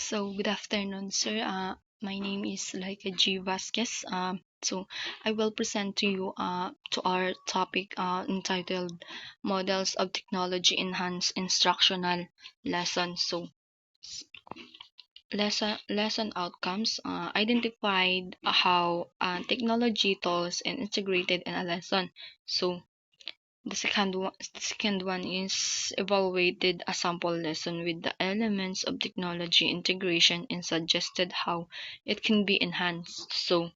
So, good afternoon, sir. My name is Laika G. Vasquez. So, I will present to you to our topic entitled Models of Technology Enhanced Instructional Lessons. So, lesson outcomes identified how technology tools and integrated in a lesson. So, the second one is evaluated a sample lesson with the elements of technology integration and suggested how it can be enhanced. So,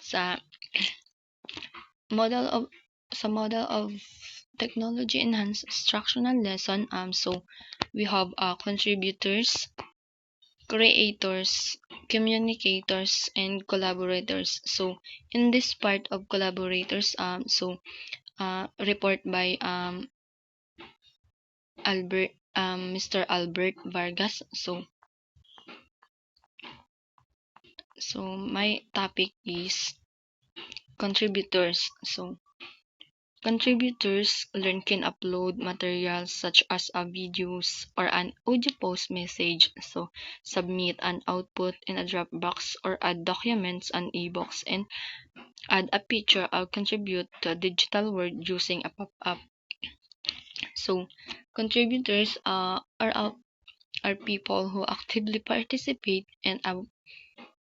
sa model of model of technology enhanced instructional lesson, so we have contributors, creators, communicators, and collaborators. So, in this part of collaborators, report by Mr. Albert Vargas. So my topic is contributors. So contributors learn can upload materials such as a videos or an audio post message. So submit an output in a Dropbox or add documents and ebooks and add a picture or contribute to a digital world using a pop-up. So contributors are people who actively participate in a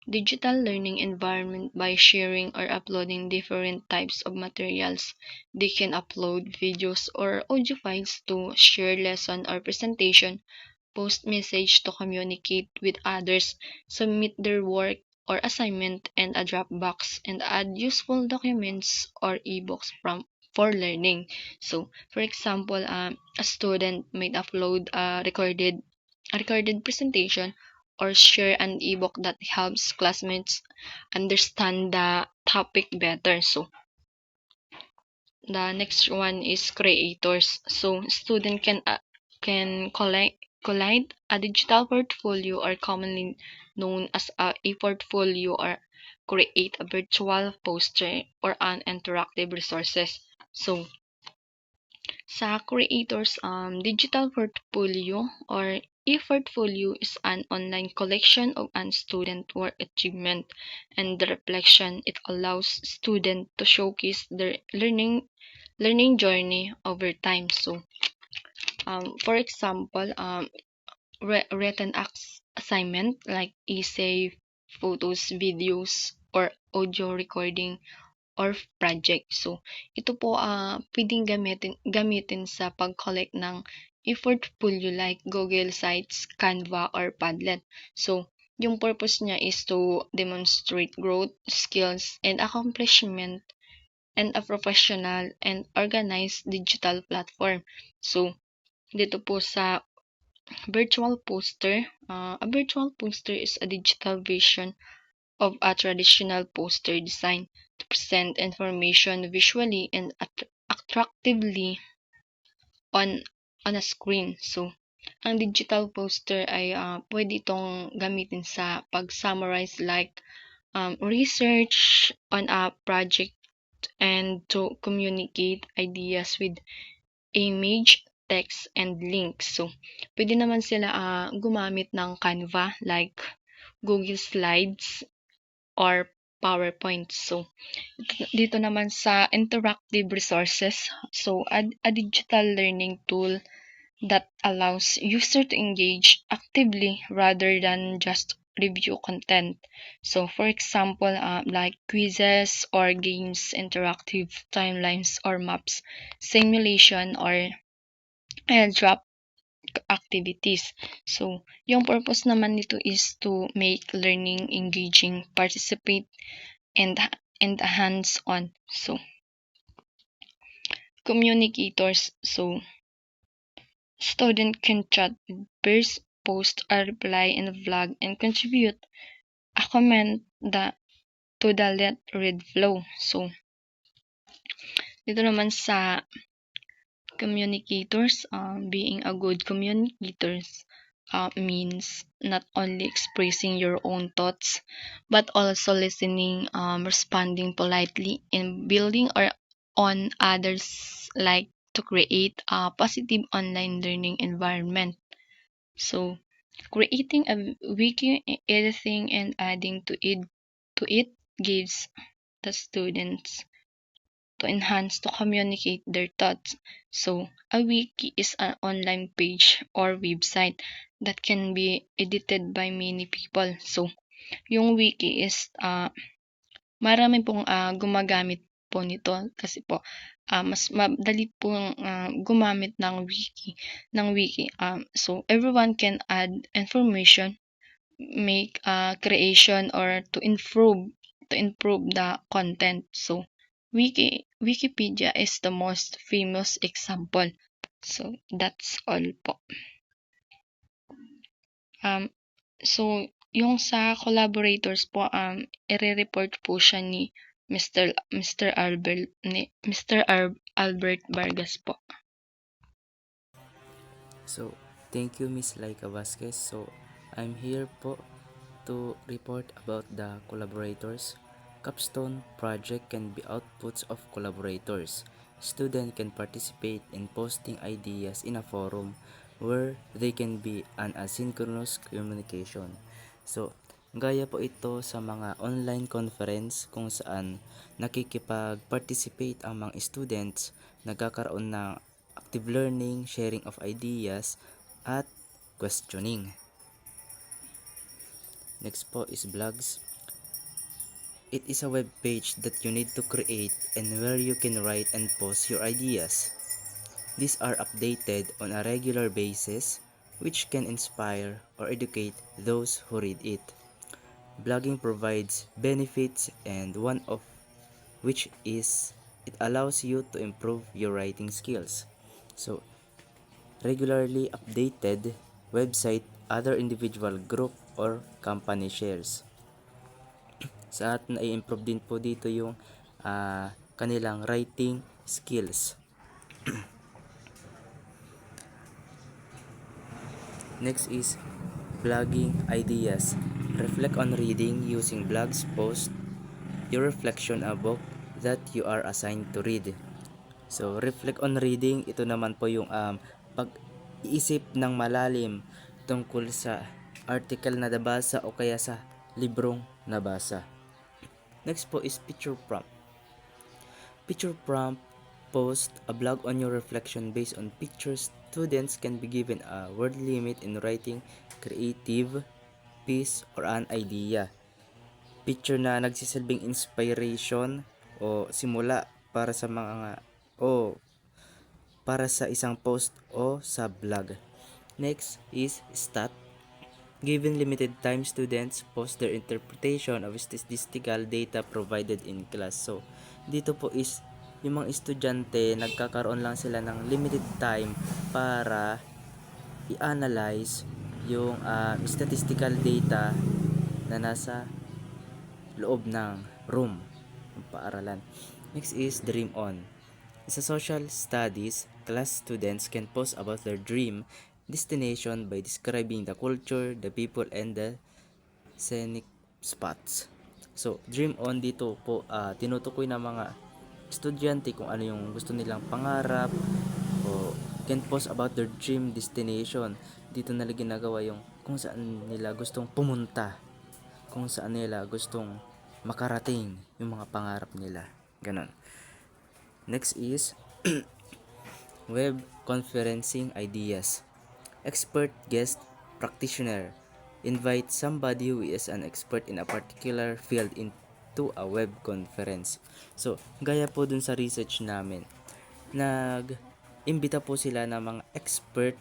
digital learning environment by sharing or uploading different types of materials. They can upload videos or audio files to share lesson or presentation, post message to communicate with others, submit their work or assignment in a Dropbox, and add useful documents or ebooks for learning. So, for example, a student might upload a recorded presentation or share an ebook that helps classmates understand the topic better. So the next one is creators. So student can collect a digital portfolio or commonly known as a portfolio or create a virtual poster or an interactive resources. So sa creators, digital portfolio or e-portfolio is an online collection of an student work achievement and the reflection. It allows students to showcase their learning journey over time. So, for example, written assignment like essay, photos, videos, or audio recording or project. So, ito po pwedeng gamitin sa pag-collect ng e-portfolio like Google Sites, Canva, or Padlet. So, yung purpose niya is to demonstrate growth, skills, and accomplishment and a professional and organized digital platform. So, dito po sa virtual poster, a virtual poster is a digital version of a traditional poster design to present information visually and attractively on on a screen. So, ang digital poster ay pwede itong gamitin sa pag-summarize like research on a project and to communicate ideas with image, text, and links. So, pwede naman sila gumamit ng Canva like Google Slides or PowerPoint. So, dito naman sa interactive resources, so a digital learning tool that allows user to engage actively rather than just review content. So, for example, like quizzes or games, interactive timelines or maps, simulation or airdrop activities. So, yung purpose naman nito is to make learning engaging, participate, and hands-on. So, communicators. So, student can chat with peers, post a reply in a vlog, and contribute a comment to the let read flow. So, dito naman sa communicators, being a good communicators means not only expressing your own thoughts, but also listening, responding politely, and building or on others like to create a positive online learning environment. So, Creating a wiki, editing, and adding to it gives the students to enhance to communicate their thoughts. So, a wiki is an online page or website that can be edited by many people. So, yung wiki is marami pong gumagamit po nito kasi po mas madali pong gumamit ng wiki. So everyone can add information, make creation or to improve the content. So Wikipedia is the most famous example. So that's all po. So yung sa collaborators po, ire-report po siya ni Mr. Albert Vargas po. So, thank you Miss Laika Vasquez. So, I'm here po to report about the collaborators. Capstone project can be outputs of collaborators. Student can participate in posting ideas in a forum where they can be an asynchronous communication. So, gaya po ito sa mga online conference kung saan nakikipag-participate ang mga students, nagkakaroon ng active learning, sharing of ideas, at questioning. Next po is blogs. It is a web page that you need to create and where you can write and post your ideas. These are updated on a regular basis, which can inspire or educate those who read it. Blogging provides benefits, and one of which is it allows you to improve your writing skills. So, regularly updated website, other individual group or company shares. Sa atin ay improve din po dito yung kanilang writing skills. Next is blogging ideas. Reflect on reading using blogs, post your reflection a book that you are assigned to read. So, reflect on reading, ito naman po yung pag-iisip ng malalim tungkol sa article na nabasa o kaya sa librong nabasa. Next po is picture prompt. Picture prompt, post a blog on your reflection based on pictures. Students can be given a word limit in writing creative piece or an idea. Picture na nagsisilbing inspiration o simula para sa mga para sa isang post o sa blog. Next is stat. Given limited time, students post their interpretation of statistical data provided in class. So, dito po is yung mga estudyante, nagkakaroon lang sila ng limited time para i-analyze yung statistical data na nasa loob ng room ng paaralan. Next is dream on. Sa social studies, class students can post about their dream destination by describing the culture, the people, and the scenic spots. So, dream on dito po, tinutukoy ng mga estudyante kung ano yung gusto nilang pangarap o can post about their dream destination. Dito nila ginagawa yung kung saan nila gustong pumunta, kung saan nila gustong makarating yung mga pangarap nila. Ganon. Next is web conferencing ideas. Expert guest practitioner. Invite somebody who is an expert in a particular field into a web conference. So, gaya po dun sa research namin, nag-imbita po sila ng mga expert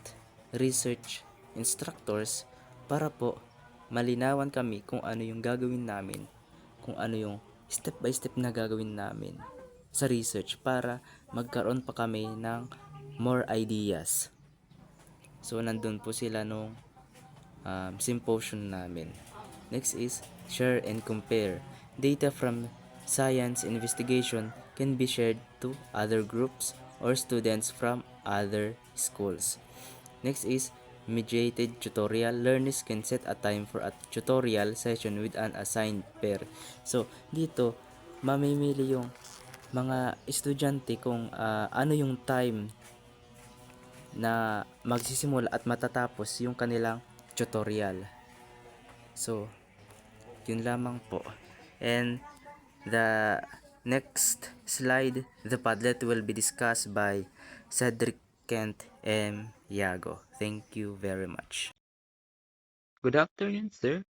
research instructors para po malinawan kami kung ano yung gagawin namin, kung ano yung step by step na gagawin namin sa research para magkaroon pa kami ng more ideas. So, nandun po sila nung symposium namin. Next is share and compare. Data from science investigation can be shared to other groups or students from other schools. Next is mediated tutorial. Learners can set a time for a tutorial session with an assigned pair. So, dito, mamimili yung mga estudyante kung ano yung time na magsisimula at matatapos yung kanilang tutorial. So, yun lamang po. And the next slide, the Padlet will be discussed by Cedric Kent and Yago. Thank you very much. Good afternoon, sir.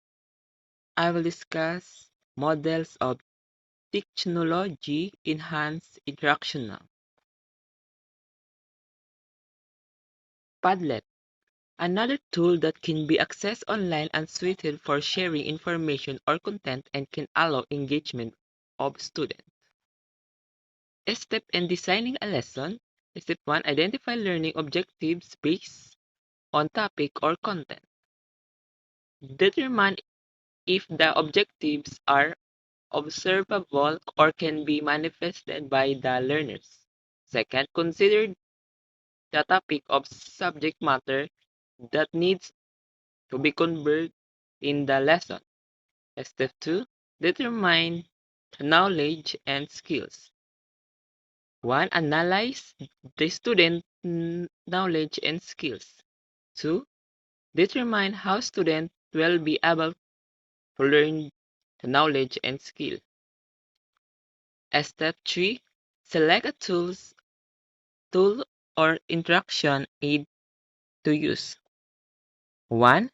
I will discuss models of technology enhanced instructional. Padlet, another tool that can be accessed online and suited for sharing information or content and can allow engagement of students. Step in designing a lesson. Step 1. Identify learning objectives based on topic or content. Determine if the objectives are observable or can be manifested by the learners. Second, consider the topic of subject matter that needs to be covered in the lesson. Step 2, determine knowledge and skills. 1. Analyze the student knowledge and skills. 2. Determine how students will be able to learn the knowledge and skill. Step 3. Select a tool or interaction aid to use. 1.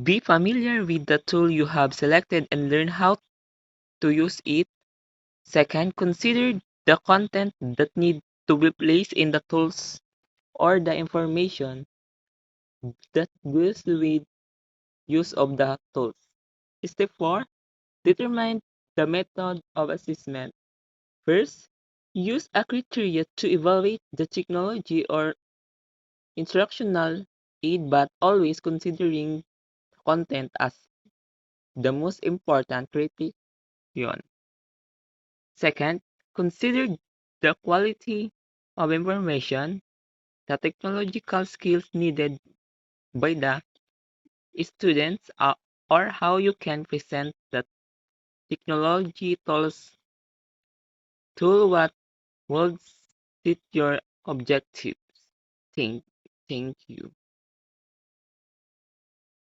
Be familiar with the tool you have selected and learn how to use it. Second, consider the content that need to be placed in the tools or the information that goes with use of the tools. Step 4. Determine the method of assessment. First, use a criteria to evaluate the technology or instructional aid, but always considering content as the most important criterion. Second, consider the quality of information, the technological skills needed by the students, or how you can present the technology tool what would fit your objectives. Thank, thank you.